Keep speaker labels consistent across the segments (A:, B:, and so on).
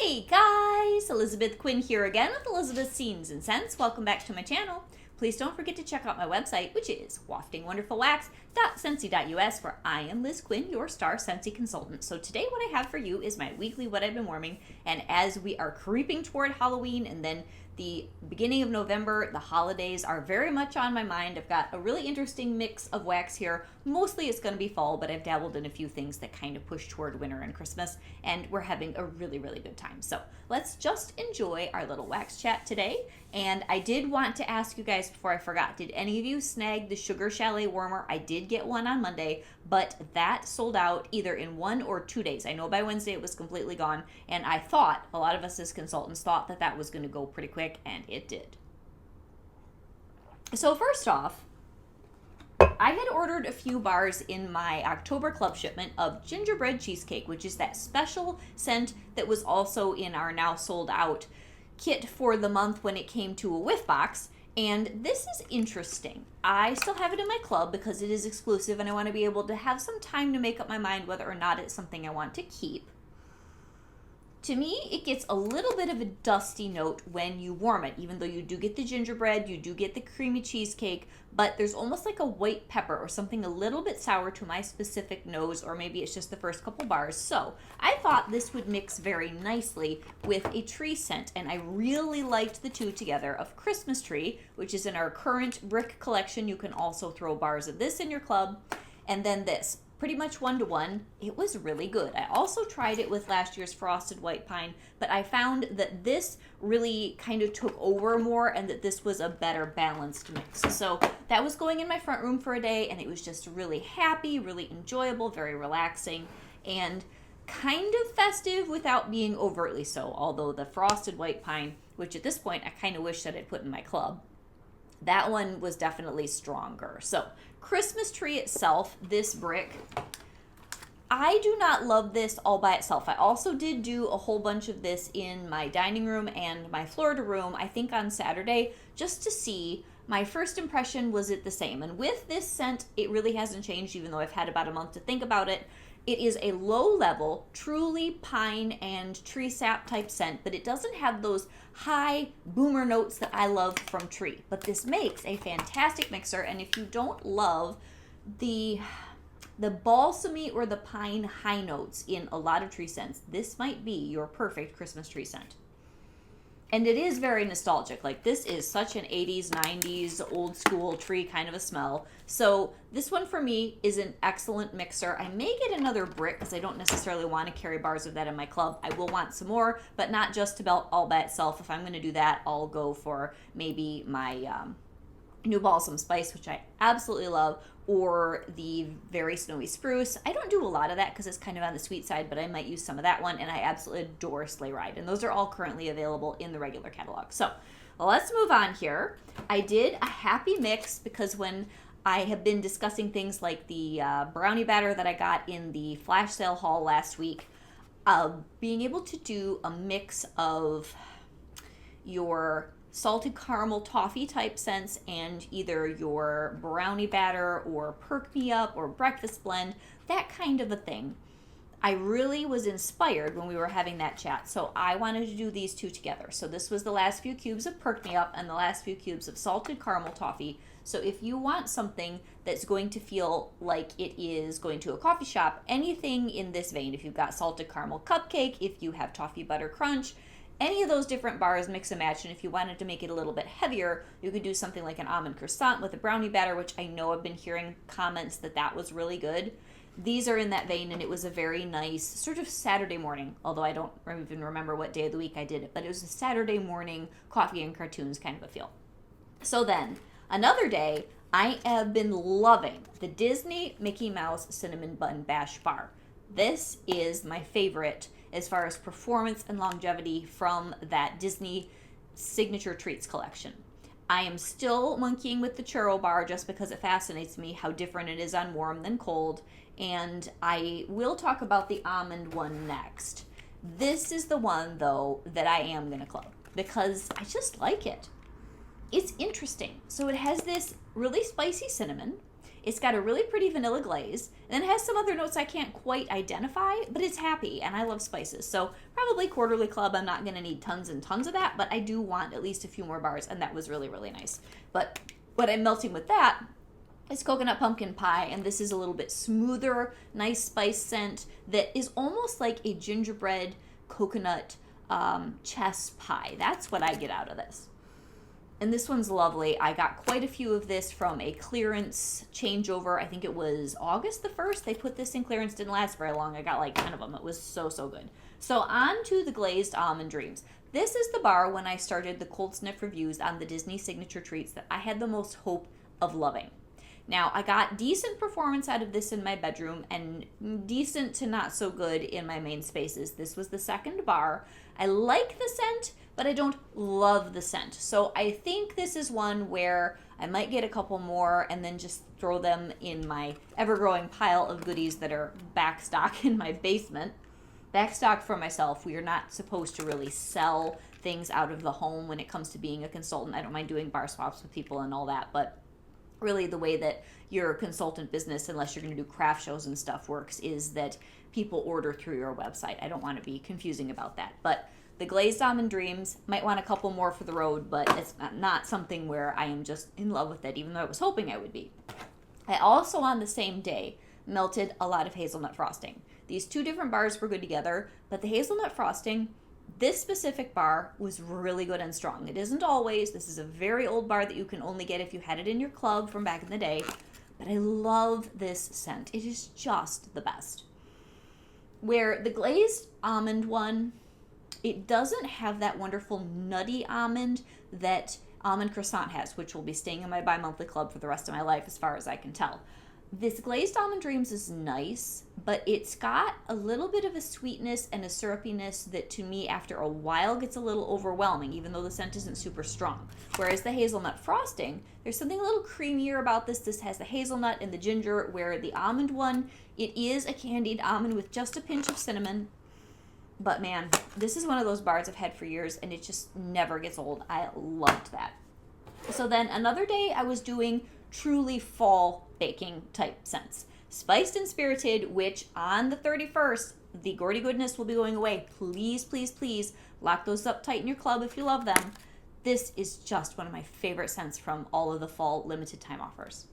A: Hey guys, Elizabeth Quinn here again with Elizabeth's Scenes and Scents. Welcome back to my channel. Please don't forget to check out my website, which is waftingwonderfulwax.scentsy.us, where I am Liz Quinn, your star Scentsy consultant. So today what I have for you is my weekly What I've Been Warming, and as we are creeping toward Halloween and then the beginning of November, the holidays are very much on my mind. I've got a really interesting mix of wax here. Mostly it's going to be fall, but I've dabbled in a few things that kind of push toward winter and Christmas, and we're having a really, really good time. So let's just enjoy our little wax chat today. And I did want to ask you guys before I forgot, did any of you snag the Sugar Chalet warmer? I did get one on Monday, but that sold out either in 1 or 2 days. I know by Wednesday it was completely gone, and I thought, a lot of us as consultants thought that that was going to go pretty quick, and it did. So first off, I had ordered a few bars in my October club shipment of gingerbread cheesecake, which is that special scent that was also in our now sold out kit for the month when it came to a whiff box. And this is interesting. I still have it in my club because it is exclusive and I want to be able to have some time to make up my mind whether or not it's something I want to keep. To me, it gets a little bit of a dusty note when you warm it, even though you do get the gingerbread, you do get the creamy cheesecake, but there's almost like a white pepper or something a little bit sour to my specific nose, or maybe it's just the first couple bars. So I thought this would mix very nicely with a tree scent, and I really liked the two together of Christmas Tree, which is in our current brick collection. You can also throw bars of this in your club, and then this. Pretty much 1-to-1. It was really good. I also tried it with last year's Frosted White Pine, but I found that this really kind of took over more and that this was a better balanced mix. So that was going in my front room for a day, and it was just really happy, really enjoyable, very relaxing, and kind of festive without being overtly so. Although the Frosted White Pine, which at this point I kind of wish that I'd put in my club, that one was definitely stronger. So Christmas Tree itself, this brick, I do not love this all by itself. I also did do a whole bunch of this in my dining room and my Florida room, I think on Saturday, just to see. My first impression, was it the same? And with this scent, it really hasn't changed, even though I've had about a month to think about it. It is a low-level, truly pine and tree sap type scent, but it doesn't have those high boomer notes that I love from tree. But this makes a fantastic mixer, and if you don't love the balsamy or the pine high notes in a lot of tree scents, this might be your perfect Christmas tree scent. And it is very nostalgic. Like, this is such an 80s, 90s, old school tree kind of a smell. So this one for me is an excellent mixer. I may get another brick because I don't necessarily want to carry bars of that in my club. I will want some more, but not just to belt all by itself. If I'm going to do that, I'll go for maybe my New Balsam Spice, which I absolutely love, or the Very Snowy Spruce. I don't do a lot of that because it's kind of on the sweet side, but I might use some of that one, and I absolutely adore Sleigh Ride, and those are all currently available in the regular catalog. So let's move on here. I did a happy mix because when I have been discussing things like the brownie batter that I got in the flash sale haul last week, being able to do a mix of your salted caramel toffee type scents and either your brownie batter or perk me up or breakfast blend, that kind of a thing. I really was inspired when we were having that chat, so I wanted to do these two together. So this was the last few cubes of perk me up and the last few cubes of salted caramel toffee. So if you want something that's going to feel like it is going to a coffee shop, anything in this vein, if you've got salted caramel cupcake, if you have toffee butter crunch, any of those different bars, mix and match. And if you wanted to make it a little bit heavier, you could do something like an almond croissant with a brownie batter, which I know I've been hearing comments that was really good. These are in that vein, and it was a very nice sort of Saturday morning, although I don't even remember what day of the week I did it, but it was a Saturday morning coffee and cartoons kind of a feel. So then, another day, I have been loving the Disney Mickey Mouse Cinnamon Bun Bash Bar. This is my favorite as far as performance and longevity from that Disney Signature Treats collection. I am still monkeying with the churro bar just because it fascinates me how different it is on warm than cold, and I will talk about the almond one next. This is the one, though, that I am going to club because I just like it. It's interesting. So it has this really spicy cinnamon. It's got a really pretty vanilla glaze, and then it has some other notes I can't quite identify, but it's happy, and I love spices. So probably Quarterly Club, I'm not going to need tons and tons of that, but I do want at least a few more bars, and that was really, really nice. But what I'm melting with that is coconut pumpkin pie, and this is a little bit smoother, nice spice scent that is almost like a gingerbread coconut chess pie. That's what I get out of this. And this one's lovely. I got quite a few of this from a clearance changeover. I think it was August the 1st. They put this in clearance. Didn't last very long. I got like 10 of them. It was so, so good. So on to the glazed almond dreams. This is the bar when I started the cold sniff reviews on the Disney signature treats that I had the most hope of loving. Now, I got decent performance out of this in my bedroom and decent to not so good in my main spaces. This was the second bar. I like the scent, but I don't love the scent. So I think this is one where I might get a couple more and then just throw them in my ever-growing pile of goodies that are backstock in my basement. Backstock for myself. We are not supposed to really sell things out of the home when it comes to being a consultant. I don't mind doing bar swaps with people and all that, but really the way that your consultant business, unless you're going to do craft shows and stuff, works is that people order through your website. I don't want to be confusing about that. But the glazed almond dreams, might want a couple more for the road, but it's not something where I am just in love with it, even though I was hoping I would be. I also, on the same day, melted a lot of hazelnut frosting. These two different bars were good together, but the hazelnut frosting, this specific bar was really good and strong. It isn't always. This is a very old bar that you can only get if you had it in your club from back in the day. But I love this scent. It is just the best. Where the glazed almond one, it doesn't have that wonderful nutty almond that Almond Croissant has, which will be staying in my bi-monthly club for the rest of my life as far as I can tell. This glazed almond dreams is nice, but it's got a little bit of a sweetness and a syrupiness that to me after a while gets a little overwhelming, even though the scent isn't super strong. Whereas the hazelnut frosting, there's something a little creamier about this. This has the hazelnut and the ginger, where the almond one, it is a candied almond with just a pinch of cinnamon. But man, this is one of those bars I've had for years, and it just never gets old. I loved that. So then another day I was doing truly fall baking type scents. Spiced and Spirited, which on the 31st, the Gordy goodness will be going away. Please, please, please lock those up tight in your club if you love them. This is just one of my favorite scents from all of the fall limited time offers.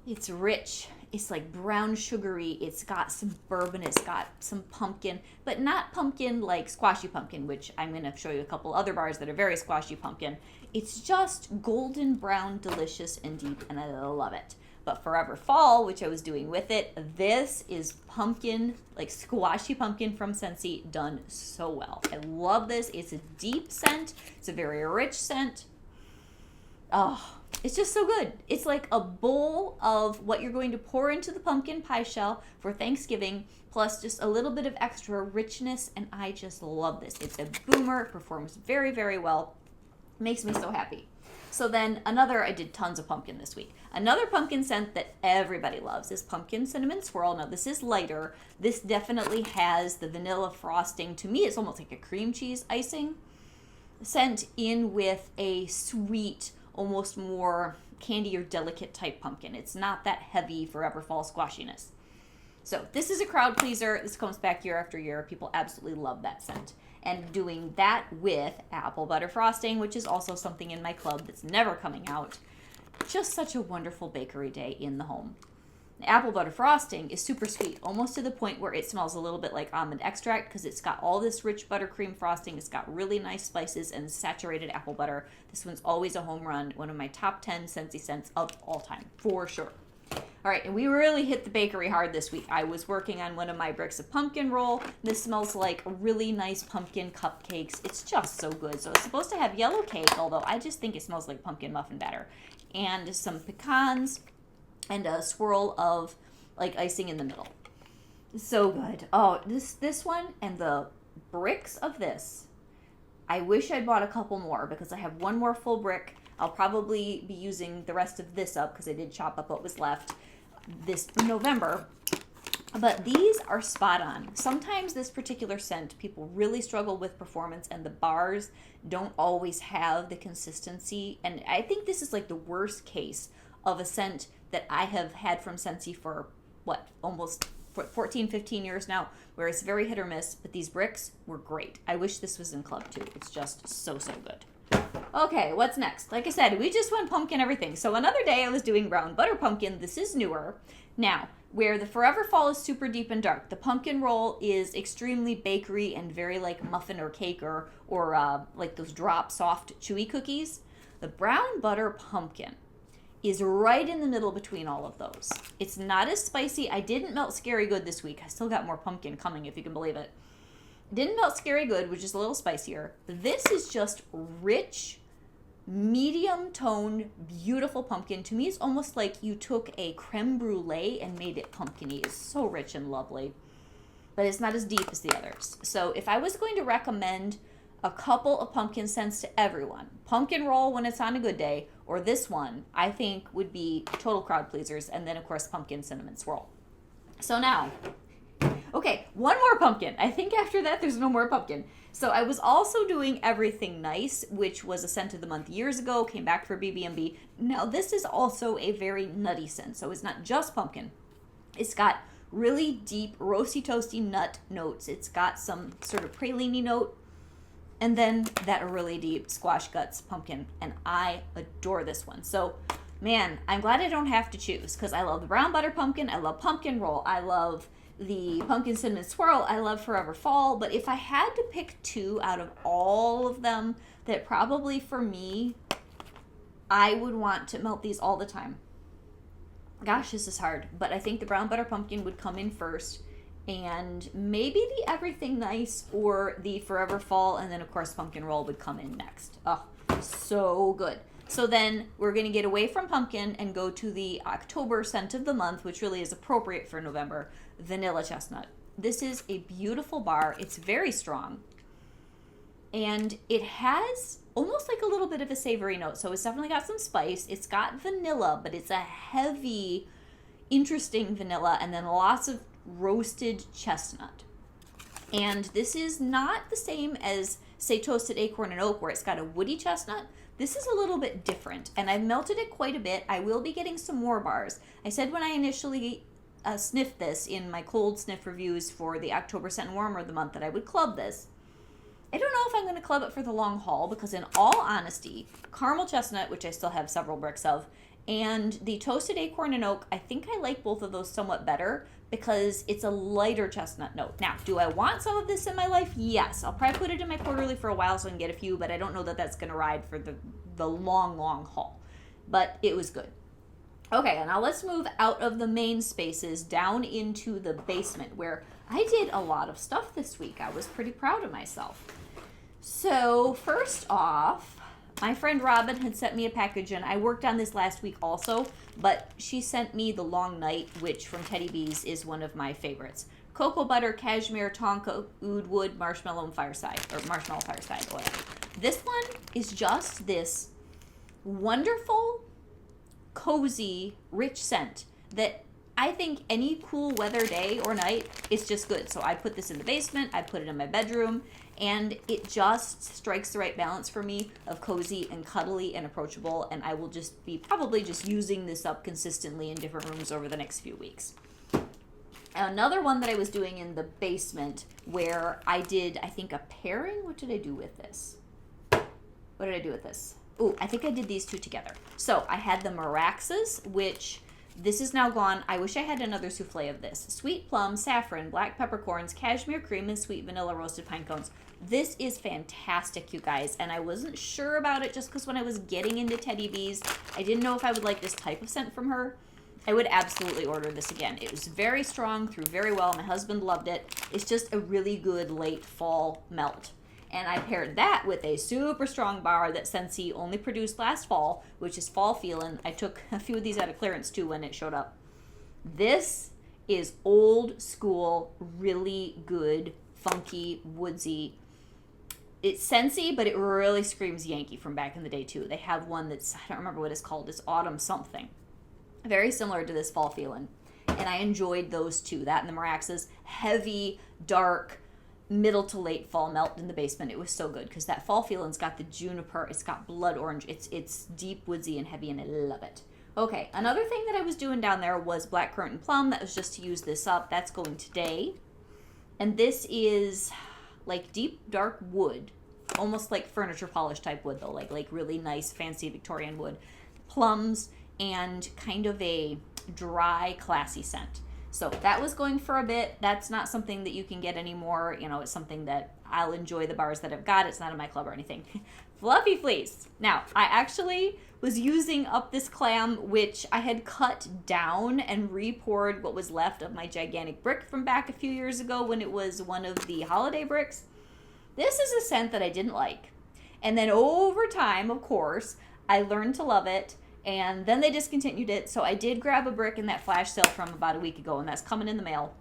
A: It's rich. It's like brown sugary. It's got some bourbon. It's got some pumpkin, but not pumpkin like squashy pumpkin, which I'm going to show you a couple other bars that are very squashy pumpkin. It's just golden brown, delicious, and deep, and I love it. But Forever Fall, which I was doing with it, this is pumpkin, like squashy pumpkin from Scentsy, done so well. I love this. It's a deep scent. It's a very rich scent. Oh, it's just so good. It's like a bowl of what you're going to pour into the pumpkin pie shell for Thanksgiving, plus just a little bit of extra richness, and I just love this. It's a boomer. It performs very, very well. Makes me so happy. So then I did tons of pumpkin this week. Another pumpkin scent that everybody loves is Pumpkin Cinnamon Swirl. Now this is lighter. This definitely has the vanilla frosting. To me, it's almost like a cream cheese icing scent in with a sweet, almost more candy or delicate type pumpkin. It's not that heavy Forever Fall squashiness. So this is a crowd pleaser. This comes back year after year. People absolutely love that scent. And doing that with apple butter frosting, which is also something in my club that's never coming out. Just such a wonderful bakery day in the home. The apple butter frosting is super sweet, almost to the point where it smells a little bit like almond extract because it's got all this rich buttercream frosting. It's got really nice spices and saturated apple butter. This one's always a home run, one of my top 10 Scentsy scents of all time, for sure. All right, and we really hit the bakery hard this week. I was working on one of my bricks of pumpkin roll. This smells like really nice pumpkin cupcakes. It's just so good. So it's supposed to have yellow cake, although I just think it smells like pumpkin muffin batter. And some pecans and a swirl of like icing in the middle. So good. Oh, this one and the bricks of this. I wish I'd bought a couple more because I have one more full brick. I'll probably be using the rest of this up because I did chop up what was left this November. But these are spot on. Sometimes this particular scent, people really struggle with performance and the bars don't always have the consistency. And I think this is like the worst case of a scent that I have had from Scentsy for, almost 14, 15 years now, where it's very hit or miss, but these bricks were great. I wish this was in club too. It's just so, so good. Okay, what's next? Like I said, we just went pumpkin everything. So another day I was doing brown butter pumpkin. This is newer. Now, where the Forever Fall is super deep and dark, the pumpkin roll is extremely bakery and very like muffin or cake or like those drop soft chewy cookies. The brown butter pumpkin is right in the middle between all of those. It's not as spicy. I didn't melt Scary Good this week. I still got more pumpkin coming, if you can believe it. Didn't melt Scary Good, which is a little spicier. This is just rich, medium toned, beautiful pumpkin. To me, it's almost like you took a creme brulee and made it pumpkin-y. It's so rich and lovely, but it's not as deep as the others. So if I was going to recommend a couple of pumpkin scents to everyone, pumpkin roll when it's on a good day, or this one, I think would be total crowd pleasers. And then of course, pumpkin cinnamon swirl. So now, okay, one more pumpkin. I think after that, there's no more pumpkin. So I was also doing Everything Nice, which was a scent of the month years ago, came back for BB&B. Now this is also a very nutty scent. So it's not just pumpkin. It's got really deep roasty toasty nut notes. It's got some sort of praline note. And then that really deep squash guts pumpkin. And I adore this one. So man, I'm glad I don't have to choose, because I love the brown butter pumpkin. I love pumpkin roll. I love the pumpkin cinnamon swirl. I love Forever Fall. But if I had to pick two out of all of them, that probably for me, I would want to melt these all the time. Gosh, this is hard. But I think the brown butter pumpkin would come in first. And maybe the Everything Nice or the Forever Fall. And then, of course, pumpkin roll would come in next. Oh, so good. So then we're going to get away from pumpkin and go to the October scent of the month, which really is appropriate for November, vanilla chestnut. This is a beautiful bar. It's very strong. And it has almost like a little bit of a savory note. So it's definitely got some spice. It's got vanilla, but it's a heavy, interesting vanilla, and then lots of roasted chestnut. And this is not the same as, say, Toasted Acorn and Oak, where it's got a woody chestnut. This is a little bit different, and I've melted it quite a bit. I will be getting some more bars. I said when I initially sniffed this in my cold sniff reviews for the October Scent and Warmer of the month that I would club this. I don't know if I'm going to club it for the long haul, because in all honesty, caramel chestnut, which I still have several bricks of, and the Toasted Acorn and Oak, I think I like both of those somewhat better because it's a lighter chestnut note. Now, do I want some of this in my life? Yes. I'll probably put it in my quarterly for a while so I can get a few, but I don't know that that's going to ride for the long, long haul. But it was good. Okay, and now let's move out of the main spaces down into the basement, where I did a lot of stuff this week. I was pretty proud of myself. So first off, my friend Robin had sent me a package, and I worked on this last week also, but she sent me the Long Night, which from Teddy B's is one of my favorites. Cocoa butter, cashmere, tonka, oud wood, marshmallow fireside oil. This one is just this wonderful, cozy, rich scent that I think any cool weather day or night, it's just good. So I put this in the basement, I put it in my bedroom, and it just strikes the right balance for me of cozy and cuddly and approachable, and I will just be probably just using this up consistently in different rooms over the next few weeks. Another one that I was doing in the basement where I did, I think, a pairing. What did I do with this? Oh, I think I did these two together. So I had the Meraxas, which this is now gone. I wish I had another souffle of this. Sweet plum, saffron, black peppercorns, cashmere cream, and sweet vanilla roasted pine cones. This is fantastic, you guys, and I wasn't sure about it just because when I was getting into Teddy B's, I didn't know if I would like this type of scent from her. I would absolutely order this again. It was very strong, threw very well. My husband loved it. It's just a really good late fall melt. And I paired that with a super strong bar that Scentsy only produced last fall, which is Fall Feelin'. I took a few of these out of clearance too when it showed up. This is old school, really good, funky, woodsy. It's Scentsy, but it really screams Yankee from back in the day too. They have one that's, I don't remember what it's called. It's Autumn something. Very similar to this Fall Feelin'. And I enjoyed those two. That and the Meraxas. Heavy, dark, middle to late fall melt in the basement. It was so good because that Fall Feelin's got the juniper, it's got blood orange, it's deep woodsy and heavy, and I love it. Okay, another thing that I was doing down there was blackcurrant and plum. That was just to use this up. That's going today. And this is like deep dark wood, almost like furniture polish type wood though, like really nice fancy Victorian wood. Plums and kind of a dry, classy scent. So that was going for a bit. That's not something that you can get anymore. You know, it's something that I'll enjoy the bars that I've got. It's not in my club or anything. Fluffy Fleece. Now, I actually was using up this clam, which I had cut down and re-poured what was left of my gigantic brick from back a few years ago when it was one of the holiday bricks. This is a scent that I didn't like. And then over time, of course, I learned to love it. And then they discontinued it, so I did grab a brick in that flash sale from about a week ago, and that's coming in the mail.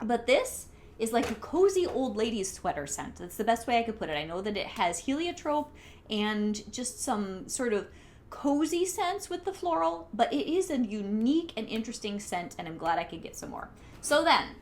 A: But this is like a cozy old lady's sweater scent. That's the best way I could put it. I know that it has heliotrope and just some sort of cozy scents with the floral, but it is a unique and interesting scent, and I'm glad I could get some more. So then,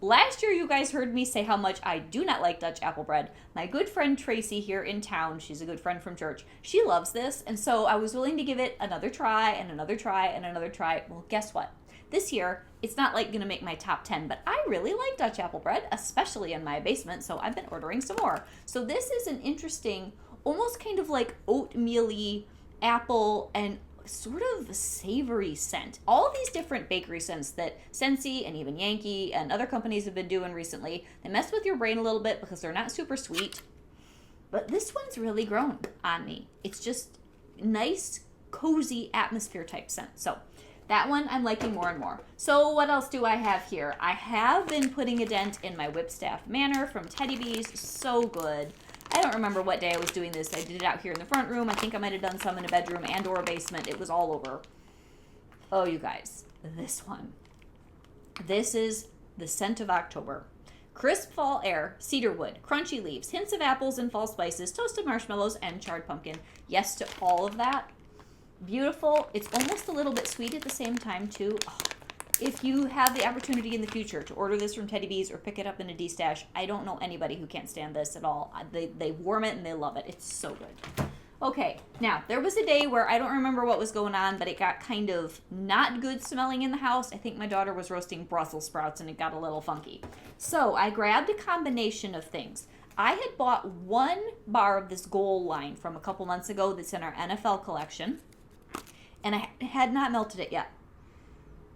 A: last year you guys heard me say how much I do not like Dutch apple bread. My good friend Tracy here in town, she's a good friend from church, she loves this, and so I was willing to give it another try and another try and another try. Well, guess what? This year, it's not like going to make my top 10, but I really like Dutch apple bread, especially in my basement, so I've been ordering some more. So this is an interesting, almost kind of like oatmeal-y apple and sort of savory scent. All of these different bakery scents that Scentsy and even Yankee and other companies have been doing recently, they mess with your brain a little bit because they're not super sweet. But this one's really grown on me. It's just nice, cozy atmosphere type scent. So that one I'm liking more and more. So what else do I have here? I have been putting a dent in my Whipstaff Manor from Teddy Bees. So good. I don't remember what day I was doing this. I did it out here in the front room. I think I might have done some in a bedroom and or a basement. It was all over. Oh, you guys, this one. This is the scent of October. Crisp fall air, cedar wood, crunchy leaves, hints of apples and fall spices, toasted marshmallows, and charred pumpkin. Yes to all of that. Beautiful. It's almost a little bit sweet at the same time, too. Oh, if you have the opportunity in the future to order this from Teddy Bees or pick it up in a D-stash, I don't know anybody who can't stand this at all. They warm it and they love it. It's so good. Okay, now, there was a day where I don't remember what was going on, but it got kind of not good smelling in the house. I think my daughter was roasting Brussels sprouts and it got a little funky. So I grabbed a combination of things. I had bought one bar of this Goal line from a couple months ago that's in our NFL collection, and I had not melted it yet.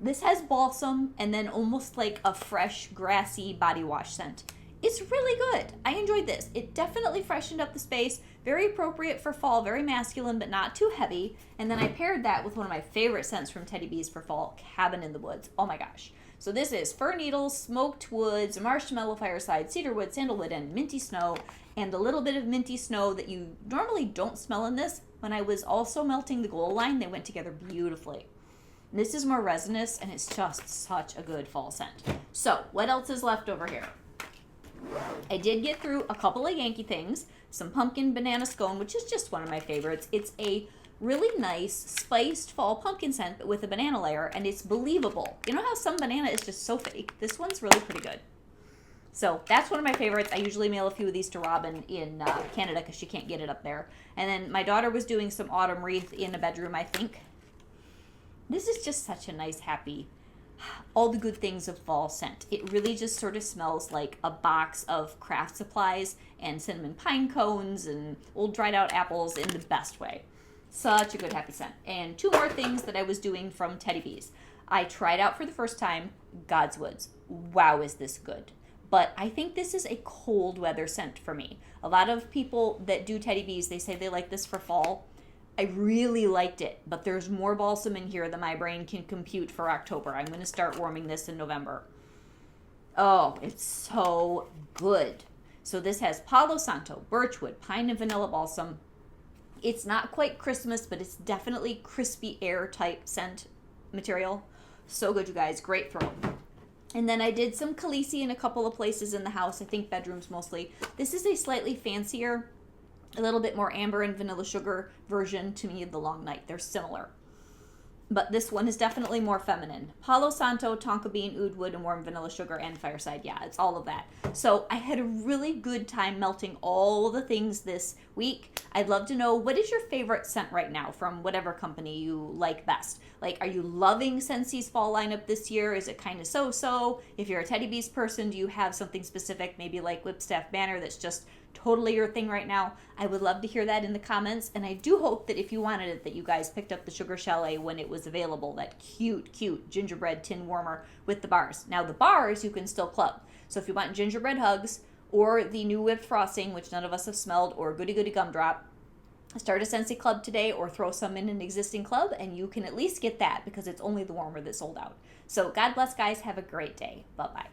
A: This has balsam and then almost like a fresh, grassy body wash scent. It's really good. I enjoyed this. It definitely freshened up the space. Very appropriate for fall, very masculine, but not too heavy. And then I paired that with one of my favorite scents from Teddy Bees for fall, Cabin in the Woods. Oh my gosh. So this is fir needles, smoked woods, marshmallow fireside, cedarwood, sandalwood, and minty snow. And a little bit of minty snow that you normally don't smell in this. When I was also melting the Goal line, they went together beautifully. This is more resinous, and it's just such a good fall scent. So, what else is left over here? I did get through a couple of Yankee things. Some pumpkin banana scone, which is just one of my favorites. It's a really nice spiced fall pumpkin scent, but with a banana layer, and it's believable. You know how some banana is just so fake? This one's really pretty good. So that's one of my favorites. I usually mail a few of these to Robin in Canada because she can't get it up there. And then my daughter was doing some autumn wreath in a bedroom, I think. This is just such a nice, happy, all the good things of fall scent. It really just sort of smells like a box of craft supplies and cinnamon pine cones and old dried out apples in the best way. Such a good, happy scent. And two more things that I was doing from Teddy Bees. I tried out for the first time God's Woods. Wow, is this good. But I think this is a cold weather scent for me. A lot of people that do Teddy Bees, they say they like this for fall. I really liked it, but there's more balsam in here than my brain can compute for October. I'm going to start warming this in November. Oh, it's so good. So this has Palo Santo, birchwood, pine and vanilla balsam. It's not quite Christmas, but it's definitely crispy air type scent material. So good, you guys. Great throw. And then I did some Khaleesi in a couple of places in the house. I think bedrooms mostly. This is a slightly fancier, a little bit more amber and vanilla sugar version to me of the Long Night. They're similar. but this one is definitely more feminine. Palo Santo, tonka bean, oud wood, and warm vanilla sugar, and fireside. Yeah, it's all of that. So I had a really good time melting all the things this week. I'd love to know, what is your favorite scent right now from whatever company you like best? Like, are you loving Scentsi's fall lineup this year? Is it kind of so-so? If you're a Teddy Bees person, do you have something specific, maybe like Whipstaff Banner, that's just totally your thing right now? I would love to hear that in the comments, and I do hope that if you wanted it, that you guys picked up the Sugar Chalet when it was available, that cute gingerbread tin warmer with the bars. Now the bars you can still club, so if you want gingerbread hugs or the new whipped frosting, which none of us have smelled, or goody goody gumdrop, start a Scentsy club today or throw some in an existing club and you can at least get that, because it's only the warmer that sold out. So God bless, guys. Have a great day. Bye-bye.